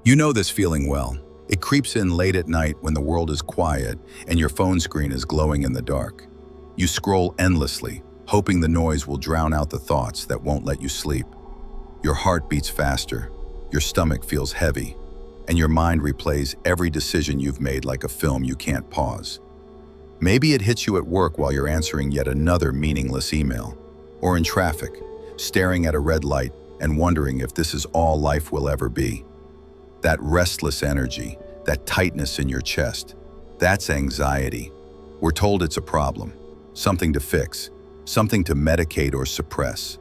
You know this feeling well. It creeps in late at night when the world is quiet and your phone screen is glowing in the dark. You scroll endlessly, hoping the noise will drown out the thoughts that won't let you sleep. Your heart beats faster, your stomach feels heavy, and your mind replays every decision you've made like a film you can't pause. Maybe it hits you at work while you're answering yet another meaningless email, or in traffic, staring at a red light and wondering if this is all life will ever be. That restless energy, that tightness in your chest, that's anxiety. We're told it's a problem, something to fix, something to medicate or suppress.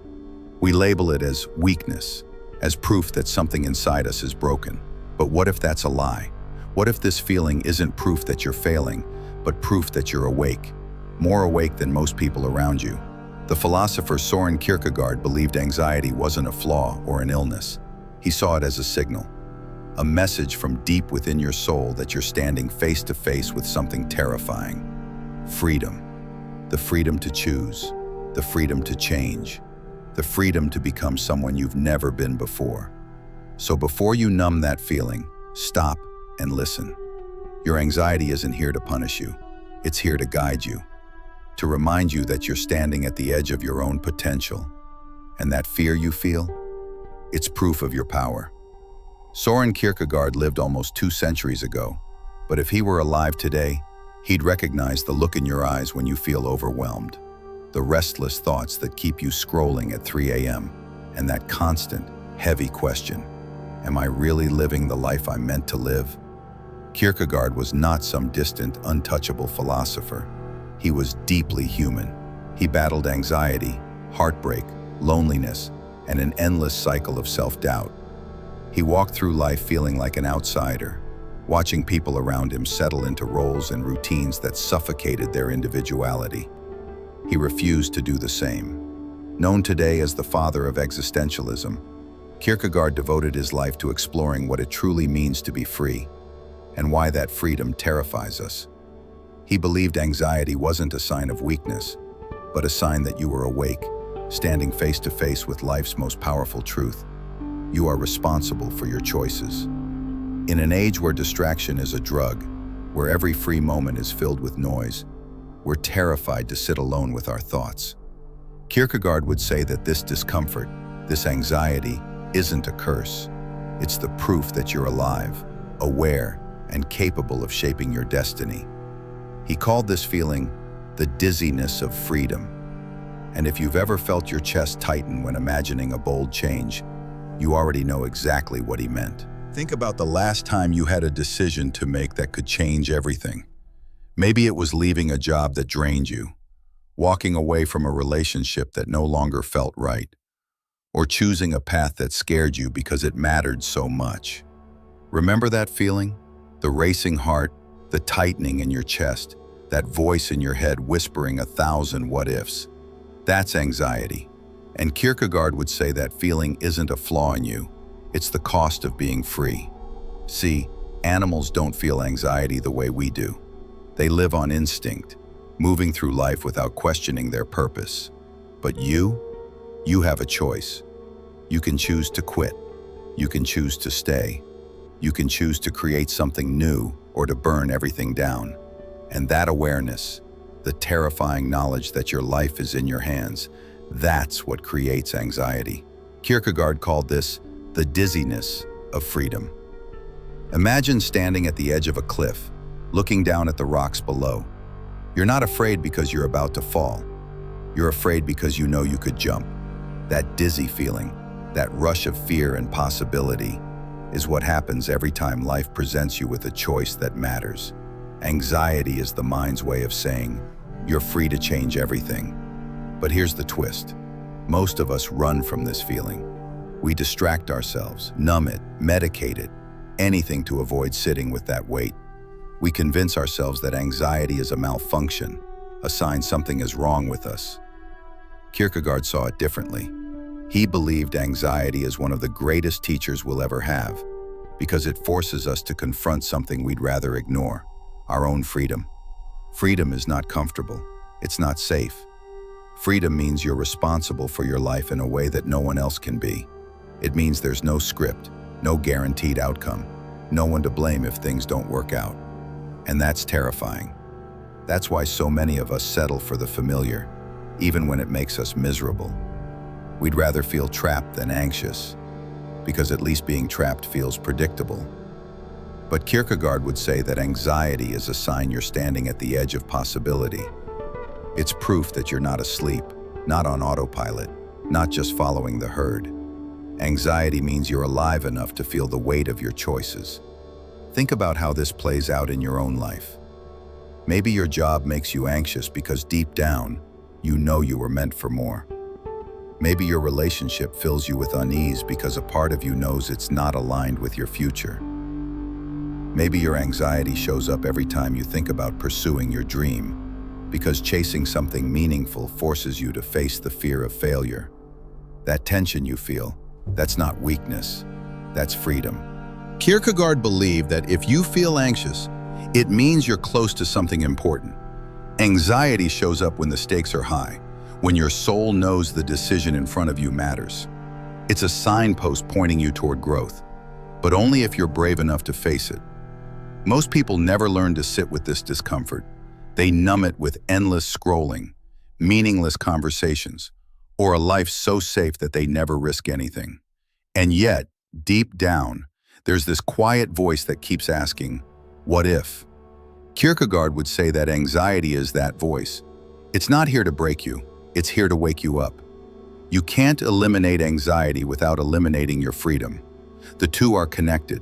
We label it as weakness, as proof that something inside us is broken. But what if that's a lie? What if this feeling isn't proof that you're failing, but proof that you're awake, more awake than most people around you? The philosopher Søren Kierkegaard believed anxiety wasn't a flaw or an illness. He saw it as a signal, a message from deep within your soul that you're standing face to face with something terrifying. Freedom. The freedom to choose, the freedom to change, the freedom to become someone you've never been before. So before you numb that feeling, stop and listen. Your anxiety isn't here to punish you. It's here to guide you, to remind you that you're standing at the edge of your own potential. And that fear you feel, it's proof of your power. Søren Kierkegaard lived almost 2 centuries ago, but if he were alive today, he'd recognize the look in your eyes when you feel overwhelmed, the restless thoughts that keep you scrolling at 3 a.m., and that constant, heavy question, am I really living the life I'm meant to live? Kierkegaard was not some distant, untouchable philosopher. He was deeply human. He battled anxiety, heartbreak, loneliness, and an endless cycle of self-doubt. He walked through life feeling like an outsider, watching people around him settle into roles and routines that suffocated their individuality. He refused to do the same. Known today as the father of existentialism, Kierkegaard devoted his life to exploring what it truly means to be free, and why that freedom terrifies us. He believed anxiety wasn't a sign of weakness, but a sign that you were awake, standing face to face with life's most powerful truth. You are responsible for your choices. In an age where distraction is a drug, where every free moment is filled with noise, we're terrified to sit alone with our thoughts. Kierkegaard would say that this discomfort, this anxiety, isn't a curse. It's the proof that you're alive, aware, and capable of shaping your destiny. He called this feeling the dizziness of freedom. And if you've ever felt your chest tighten when imagining a bold change, you already know exactly what he meant. Think about the last time you had a decision to make that could change everything. Maybe it was leaving a job that drained you, walking away from a relationship that no longer felt right, or choosing a path that scared you because it mattered so much. Remember that feeling? The racing heart, the tightening in your chest, that voice in your head whispering 1,000 what-ifs. That's anxiety. And Kierkegaard would say that feeling isn't a flaw in you, it's the cost of being free. See, animals don't feel anxiety the way we do. They live on instinct, moving through life without questioning their purpose. But you have a choice. You can choose to quit. You can choose to stay. You can choose to create something new or to burn everything down. And that awareness, the terrifying knowledge that your life is in your hands, that's what creates anxiety. Kierkegaard called this the dizziness of freedom. Imagine standing at the edge of a cliff, looking down at the rocks below. You're not afraid because you're about to fall. You're afraid because you know you could jump. That dizzy feeling, that rush of fear and possibility, is what happens every time life presents you with a choice that matters. Anxiety is the mind's way of saying, you're free to change everything. But here's the twist. Most of us run from this feeling. We distract ourselves, numb it, medicate it, anything to avoid sitting with that weight. We convince ourselves that anxiety is a malfunction, a sign something is wrong with us. Kierkegaard saw it differently. He believed anxiety is one of the greatest teachers we'll ever have, because it forces us to confront something we'd rather ignore, our own freedom. Freedom is not comfortable. It's not safe. Freedom means you're responsible for your life in a way that no one else can be. It means there's no script, No guaranteed outcome. No one to blame if things don't work out. And that's terrifying. That's why so many of us settle for the familiar, even when it makes us miserable. We'd rather feel trapped than anxious, because at least being trapped feels predictable. But Kierkegaard would say that anxiety is a sign you're standing at the edge of possibility. It's proof that you're not asleep, not on autopilot, not just following the herd. Anxiety means you're alive enough to feel the weight of your choices. Think about how this plays out in your own life. Maybe your job makes you anxious because deep down, you know you were meant for more. Maybe your relationship fills you with unease because a part of you knows it's not aligned with your future. Maybe your anxiety shows up every time you think about pursuing your dream, because chasing something meaningful forces you to face the fear of failure. That tension you feel, that's not weakness, that's freedom. Kierkegaard believed that if you feel anxious, it means you're close to something important. Anxiety shows up when the stakes are high, when your soul knows the decision in front of you matters. It's a signpost pointing you toward growth, but only if you're brave enough to face it. Most people never learn to sit with this discomfort. They numb it with endless scrolling, meaningless conversations, or a life so safe that they never risk anything. And yet, deep down, there's this quiet voice that keeps asking, what if? Kierkegaard would say that anxiety is that voice. It's not here to break you, it's here to wake you up. You can't eliminate anxiety without eliminating your freedom. The two are connected.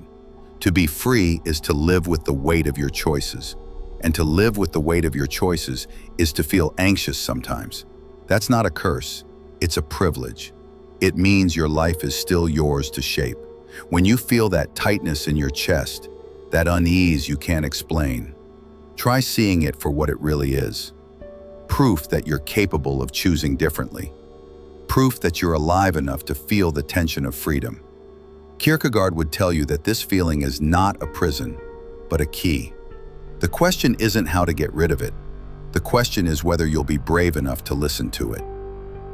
To be free is to live with the weight of your choices. And to live with the weight of your choices is to feel anxious sometimes. That's not a curse, it's a privilege. It means your life is still yours to shape. When you feel that tightness in your chest, that unease you can't explain, try seeing it for what it really is. Proof that you're capable of choosing differently. Proof that you're alive enough to feel the tension of freedom. Kierkegaard would tell you that this feeling is not a prison, but a key. The question isn't how to get rid of it. The question is whether you'll be brave enough to listen to it.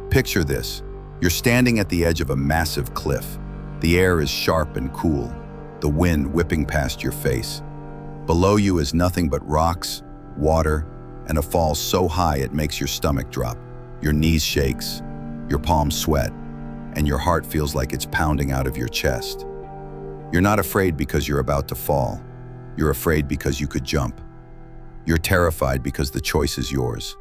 Picture this. You're standing at the edge of a massive cliff. The air is sharp and cool, the wind whipping past your face. Below you is nothing but rocks, water, and a fall so high it makes your stomach drop. Your knees shakes, your palms sweat, and your heart feels like it's pounding out of your chest. You're not afraid because you're about to fall. You're afraid because you could jump. You're terrified because the choice is yours.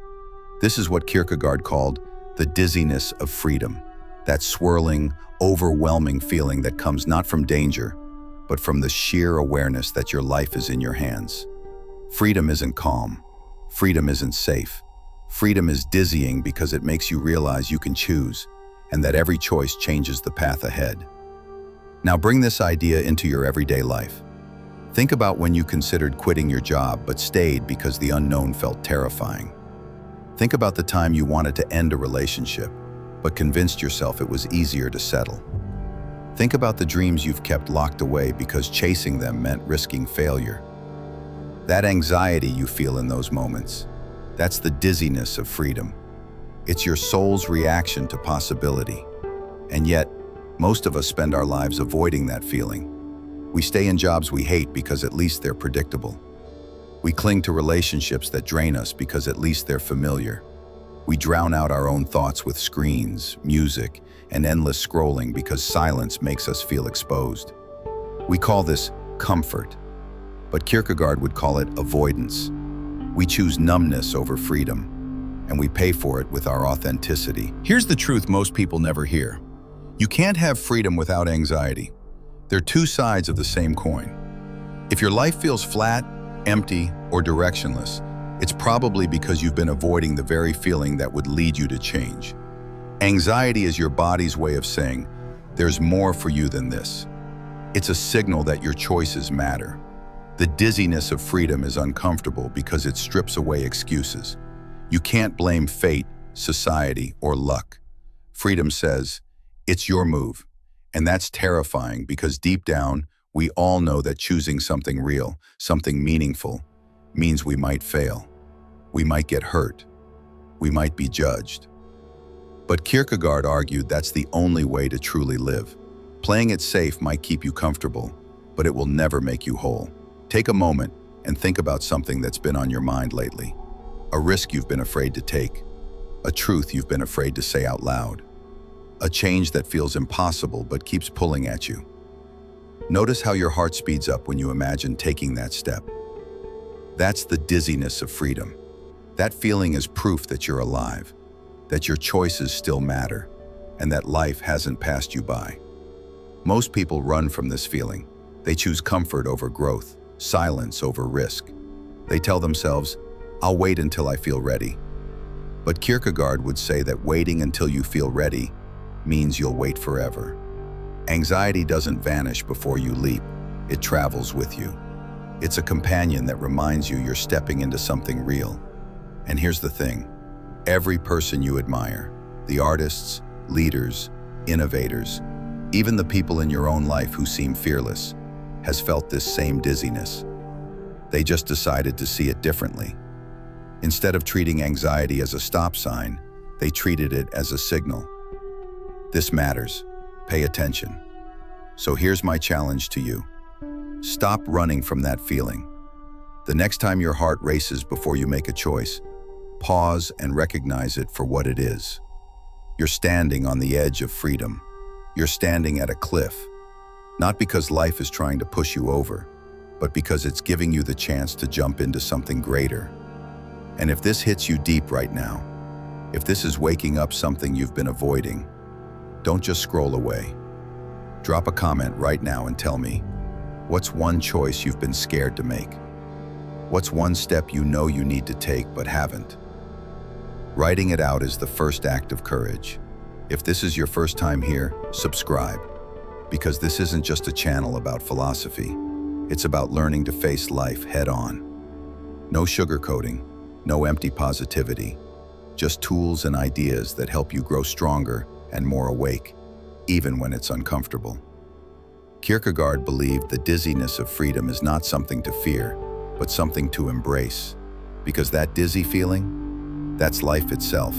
This is what Kierkegaard called the dizziness of freedom. That swirling, overwhelming feeling that comes not from danger, but from the sheer awareness that your life is in your hands. Freedom isn't calm. Freedom isn't safe. Freedom is dizzying because it makes you realize you can choose, and that every choice changes the path ahead. Now bring this idea into your everyday life. Think about when you considered quitting your job but stayed because the unknown felt terrifying. Think about the time you wanted to end a relationship, but convinced yourself it was easier to settle. Think about the dreams you've kept locked away because chasing them meant risking failure. That anxiety you feel in those moments, that's the dizziness of freedom. It's your soul's reaction to possibility. And yet, most of us spend our lives avoiding that feeling. We stay in jobs we hate because at least they're predictable. We cling to relationships that drain us because at least they're familiar. We drown out our own thoughts with screens, music, and endless scrolling because silence makes us feel exposed. We call this comfort, but Kierkegaard would call it avoidance. We choose numbness over freedom, and we pay for it with our authenticity. Here's the truth most people never hear. You can't have freedom without anxiety. They're two sides of the same coin. If your life feels flat, empty, or directionless, it's probably because you've been avoiding the very feeling that would lead you to change. Anxiety is your body's way of saying, there's more for you than this. It's a signal that your choices matter. The dizziness of freedom is uncomfortable because it strips away excuses. You can't blame fate, society, or luck. Freedom says, it's your move. And that's terrifying because deep down, we all know that choosing something real, something meaningful, means we might fail. We might get hurt. We might be judged. But Kierkegaard argued that's the only way to truly live. Playing it safe might keep you comfortable, but it will never make you whole. Take a moment and think about something that's been on your mind lately. A risk you've been afraid to take, a truth you've been afraid to say out loud, a change that feels impossible but keeps pulling at you. Notice how your heart speeds up when you imagine taking that step. That's the dizziness of freedom. That feeling is proof that you're alive, that your choices still matter, and that life hasn't passed you by. Most people run from this feeling. They choose comfort over growth, silence over risk. They tell themselves, "I'll wait until I feel ready." But Kierkegaard would say that waiting until you feel ready means you'll wait forever. Anxiety doesn't vanish before you leap. It travels with you. It's a companion that reminds you you're stepping into something real. And here's the thing. Every person you admire, the artists, leaders, innovators, even the people in your own life who seem fearless, has felt this same dizziness. They just decided to see it differently. Instead of treating anxiety as a stop sign, they treated it as a signal. This matters. Pay attention. So here's my challenge to you. Stop running from that feeling. The next time your heart races before you make a choice, pause and recognize it for what it is. You're standing on the edge of freedom. You're standing at a cliff, not because life is trying to push you over, but because it's giving you the chance to jump into something greater. And if this hits you deep right now, if this is waking up something you've been avoiding, don't just scroll away. Drop a comment right now and tell me, what's one choice you've been scared to make? What's one step you know you need to take but haven't? Writing it out is the first act of courage. If this is your first time here, subscribe, because this isn't just a channel about philosophy. It's about learning to face life head on. No sugarcoating, no empty positivity, just tools and ideas that help you grow stronger and more awake, even when it's uncomfortable. Kierkegaard believed the dizziness of freedom is not something to fear, but something to embrace, because that dizzy feeling, that's life itself,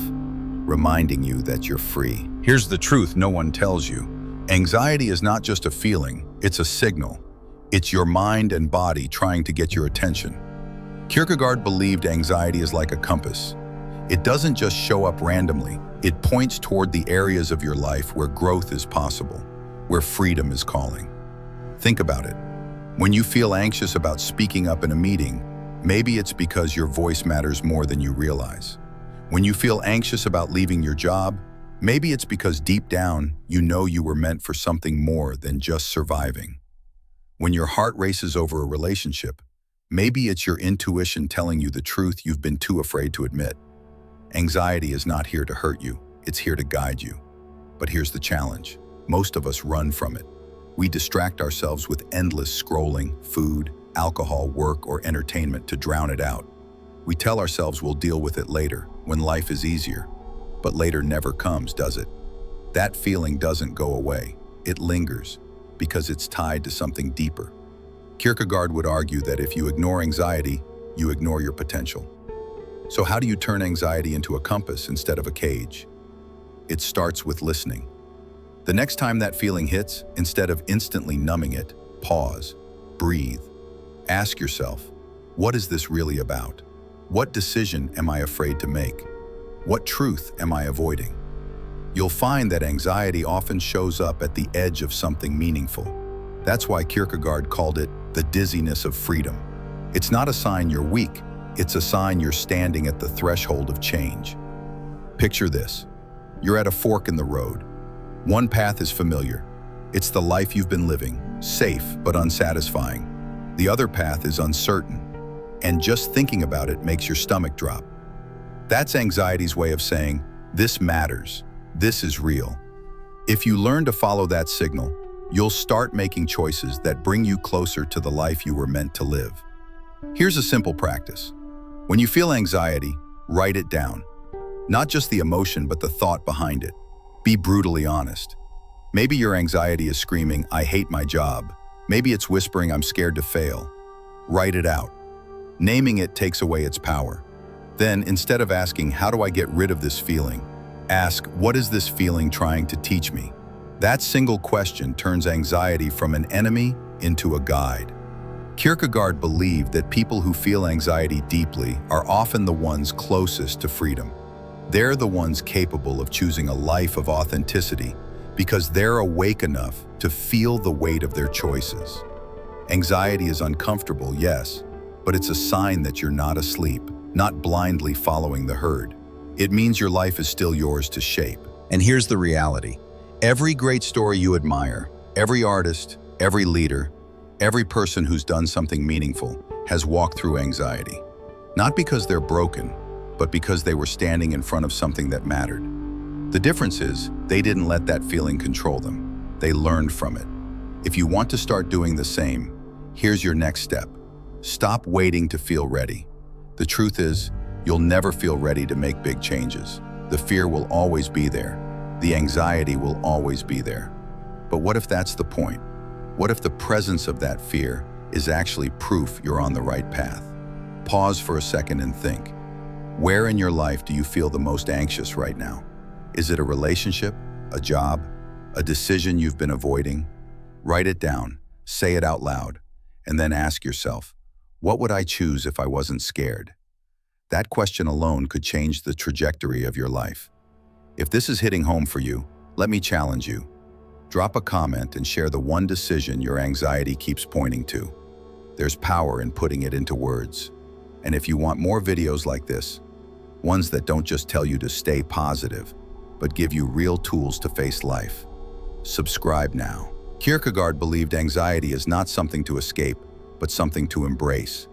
reminding you that you're free. Here's the truth no one tells you. Anxiety is not just a feeling, it's a signal. It's your mind and body trying to get your attention. Kierkegaard believed anxiety is like a compass. It doesn't just show up randomly. It points toward the areas of your life where growth is possible, where freedom is calling. Think about it. When you feel anxious about speaking up in a meeting, maybe it's because your voice matters more than you realize. When you feel anxious about leaving your job, maybe it's because deep down, you know you were meant for something more than just surviving. When your heart races over a relationship, maybe it's your intuition telling you the truth you've been too afraid to admit. Anxiety is not here to hurt you, it's here to guide you. But here's the challenge. Most of us run from it. We distract ourselves with endless scrolling, food, alcohol, work, or entertainment to drown it out. We tell ourselves we'll deal with it later, when life is easier. But later never comes, does it? That feeling doesn't go away. It lingers, because it's tied to something deeper. Kierkegaard would argue that if you ignore anxiety, you ignore your potential. So how do you turn anxiety into a compass instead of a cage? It starts with listening. The next time that feeling hits, instead of instantly numbing it, pause, breathe. Ask yourself, what is this really about? What decision am I afraid to make? What truth am I avoiding? You'll find that anxiety often shows up at the edge of something meaningful. That's why Kierkegaard called it the dizziness of freedom. It's not a sign you're weak, it's a sign you're standing at the threshold of change. Picture this. You're at a fork in the road. One path is familiar. It's the life you've been living, safe but unsatisfying. The other path is uncertain, and just thinking about it makes your stomach drop. That's anxiety's way of saying, this matters, this is real. If you learn to follow that signal, you'll start making choices that bring you closer to the life you were meant to live. Here's a simple practice. When you feel anxiety, write it down. Not just the emotion, but the thought behind it. Be brutally honest. Maybe your anxiety is screaming, I hate my job. Maybe it's whispering, I'm scared to fail. Write it out. Naming it takes away its power. Then, instead of asking, how do I get rid of this feeling? Ask, what is this feeling trying to teach me? That single question turns anxiety from an enemy into a guide. Kierkegaard believed that people who feel anxiety deeply are often the ones closest to freedom. They're the ones capable of choosing a life of authenticity because they're awake enough to feel the weight of their choices. Anxiety is uncomfortable, yes, but it's a sign that you're not asleep, not blindly following the herd. It means your life is still yours to shape. And here's the reality. Every great story you admire, every artist, every leader, every person who's done something meaningful has walked through anxiety. Not because they're broken, but because they were standing in front of something that mattered. The difference is, they didn't let that feeling control them. They learned from it. If you want to start doing the same, here's your next step. Stop waiting to feel ready. The truth is, you'll never feel ready to make big changes. The fear will always be there. The anxiety will always be there. But what if that's the point? What if the presence of that fear is actually proof you're on the right path? Pause for a second and think. Where in your life do you feel the most anxious right now? Is it a relationship, a job, a decision you've been avoiding? Write it down, say it out loud, and then ask yourself, what would I choose if I wasn't scared? That question alone could change the trajectory of your life. If this is hitting home for you, let me challenge you. Drop a comment and share the one decision your anxiety keeps pointing to. There's power in putting it into words. And if you want more videos like this, ones that don't just tell you to stay positive, but give you real tools to face life, subscribe now. Kierkegaard believed anxiety is not something to escape, but something to embrace.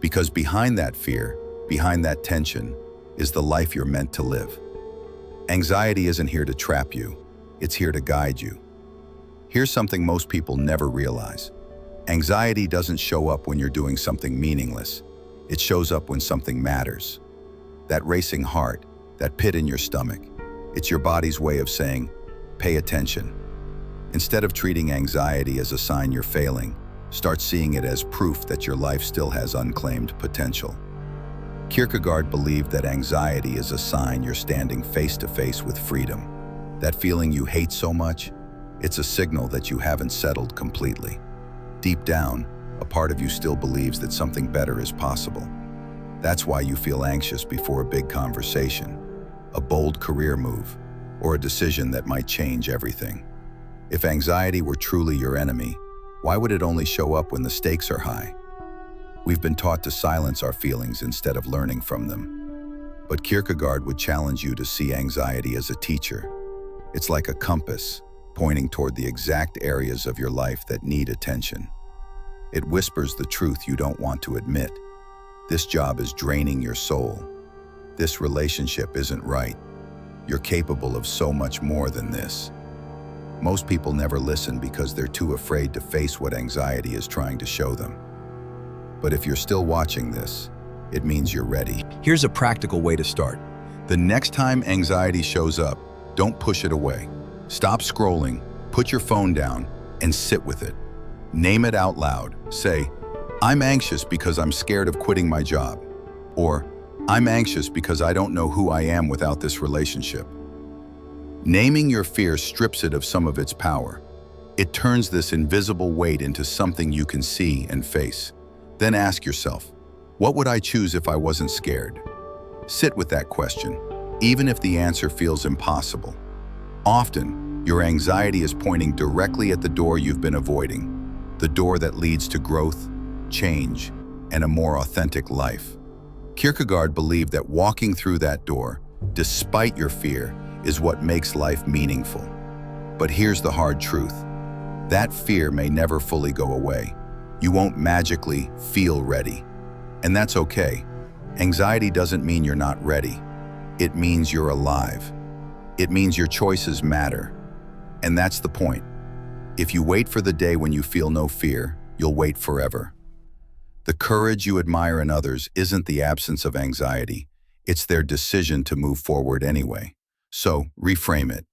Because behind that fear, behind that tension, is the life you're meant to live. Anxiety isn't here to trap you, it's here to guide you. Here's something most people never realize. Anxiety doesn't show up when you're doing something meaningless. It shows up when something matters. That racing heart, that pit in your stomach, it's your body's way of saying, pay attention. Instead of treating anxiety as a sign you're failing, start seeing it as proof that your life still has unclaimed potential. Kierkegaard believed that anxiety is a sign you're standing face to face with freedom. That feeling you hate so much, it's a signal that you haven't settled completely. Deep down, a part of you still believes that something better is possible. That's why you feel anxious before a big conversation, a bold career move, or a decision that might change everything. If anxiety were truly your enemy, why would it only show up when the stakes are high? We've been taught to silence our feelings instead of learning from them. But Kierkegaard would challenge you to see anxiety as a teacher. It's like a compass, pointing toward the exact areas of your life that need attention. It whispers the truth you don't want to admit. This job is draining your soul. This relationship isn't right. You're capable of so much more than this. Most people never listen because they're too afraid to face what anxiety is trying to show them. But if you're still watching this, it means you're ready. Here's a practical way to start. The next time anxiety shows up, don't push it away. Stop scrolling, put your phone down, and sit with it. Name it out loud. Say, I'm anxious because I'm scared of quitting my job. Or, I'm anxious because I don't know who I am without this relationship. Naming your fear strips it of some of its power. It turns this invisible weight into something you can see and face. Then ask yourself, what would I choose if I wasn't scared? Sit with that question, even if the answer feels impossible. Often, your anxiety is pointing directly at the door you've been avoiding, the door that leads to growth, change, and a more authentic life. Kierkegaard believed that walking through that door, despite your fear, is what makes life meaningful. But here's the hard truth. That fear may never fully go away. You won't magically feel ready. And that's okay. Anxiety doesn't mean you're not ready. It means you're alive. It means your choices matter. And that's the point. If you wait for the day when you feel no fear, you'll wait forever. The courage you admire in others isn't the absence of anxiety. It's their decision to move forward anyway. So, reframe it.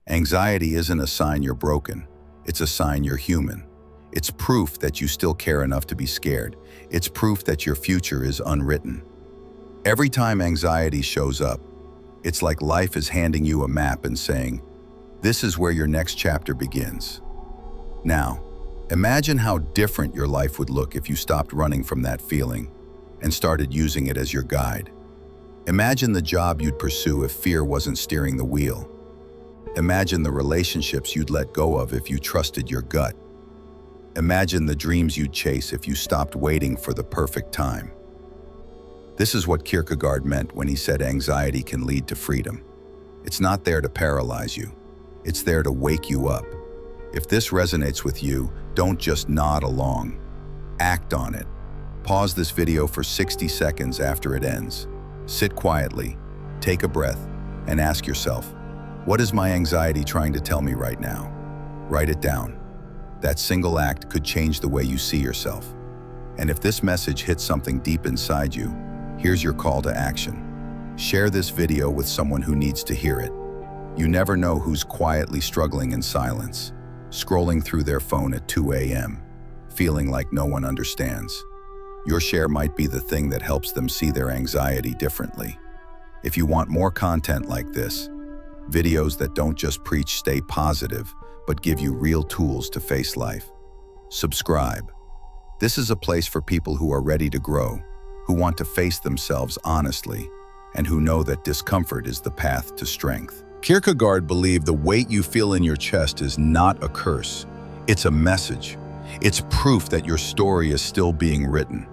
Anxiety isn't a sign you're broken. It's a sign you're human. It's proof that you still care enough to be scared. It's proof that your future is unwritten. Every time anxiety shows up, it's like life is handing you a map and saying, This is where your next chapter begins. Now, imagine how different your life would look if you stopped running from that feeling and started using it as your guide. Imagine the job you'd pursue if fear wasn't steering the wheel. Imagine the relationships you'd let go of if you trusted your gut. Imagine the dreams you'd chase if you stopped waiting for the perfect time. This is what Kierkegaard meant when he said anxiety can lead to freedom. It's not there to paralyze you. It's there to wake you up. If this resonates with you, don't just nod along. Act on it. Pause this video for 60 seconds after it ends. Sit quietly, take a breath, and ask yourself, what is my anxiety trying to tell me right now? Write it down. That single act could change the way you see yourself. And if this message hits something deep inside you, here's your call to action. Share this video with someone who needs to hear it. You never know who's quietly struggling in silence, scrolling through their phone at 2 a.m., feeling like no one understands. Your share might be the thing that helps them see their anxiety differently. If you want more content like this, videos that don't just preach stay positive, but give you real tools to face life, subscribe. This is a place for people who are ready to grow, who want to face themselves honestly, and who know that discomfort is the path to strength. Kierkegaard believed the weight you feel in your chest is not a curse. It's a message. It's proof that your story is still being written.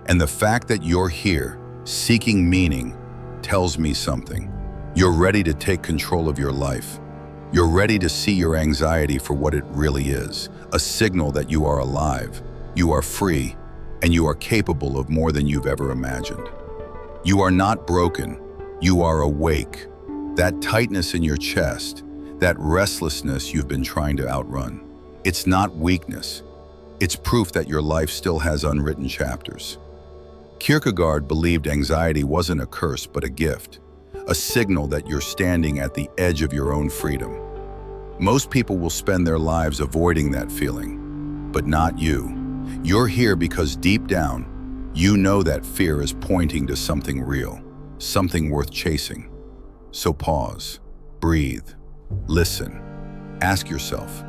And the fact that you're here, seeking meaning, tells me something. You're ready to take control of your life. You're ready to see your anxiety for what it really is, a signal that you are alive, you are free, and you are capable of more than you've ever imagined. You are not broken, you are awake. That tightness in your chest, that restlessness you've been trying to outrun, it's not weakness. It's proof that your life still has unwritten chapters. Kierkegaard believed anxiety wasn't a curse but a gift, a signal that you're standing at the edge of your own freedom. Most people will spend their lives avoiding that feeling, but not you. You're here because deep down, you know that fear is pointing to something real, something worth chasing. So pause, breathe, listen, ask yourself,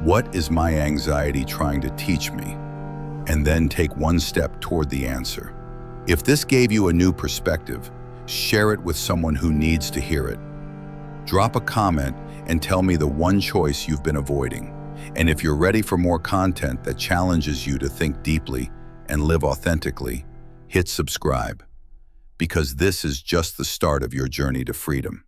what is my anxiety trying to teach me? And then take one step toward the answer. If this gave you a new perspective, share it with someone who needs to hear it. Drop a comment and tell me the one choice you've been avoiding. And if you're ready for more content that challenges you to think deeply and live authentically, hit subscribe, because this is just the start of your journey to freedom.